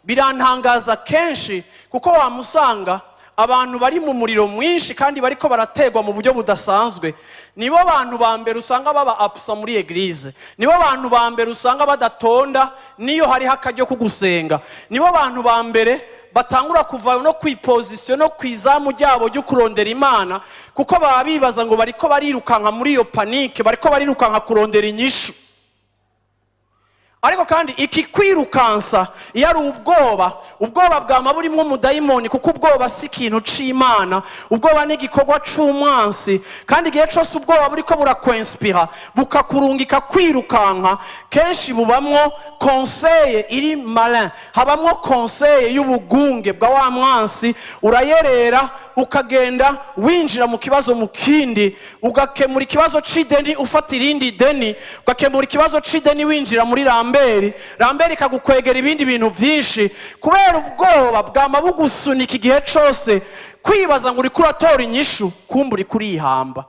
Birantangaza kenshi kuko wamusanga abantu bari mu muriro mwinshi kandi bariko barategwa mu buryo budasanzwe. Nibo bantu ba mbere usanga baba absa muri eglise. Nibo bantu ba mbere usanga badatonda niyo hari hakaryo kugusenga. Nibo bantu ba mbere batangura kuvayo no kwiposition no kwizamu ryabo ryo kurondera Imana kuko baba bibaza ngo bariko barirukanka muri iyo panique, bariko barirukanka kurondera inyishu. Ariko kandi iki kwirukansa yari ubwoba bwama burimwo umudayimoni kuko ubwoba si ikintu c'Imana, ubwoba ni igikorwa c'umwansi, kandi igihe cose ubwoba buriko burakwenspira bukakurungika kwirukanka, kenshi bubamwo conseil iri malin, habamwo conseil y'ubugunge bwa wa mwansi, urayerera ukagenda winjira mu kibazo mu kindi, ugakemura ikibazo c'ideni ufata irindi deni, ugakemura ikibazo c'ideni winjira muri Ramberi kagukwegera ibindi bintu vyinshi kubera ubwoba bwama bugusunika igihe cose kwibaza ngo uri kuratora inyishu kumba uri kurihamba.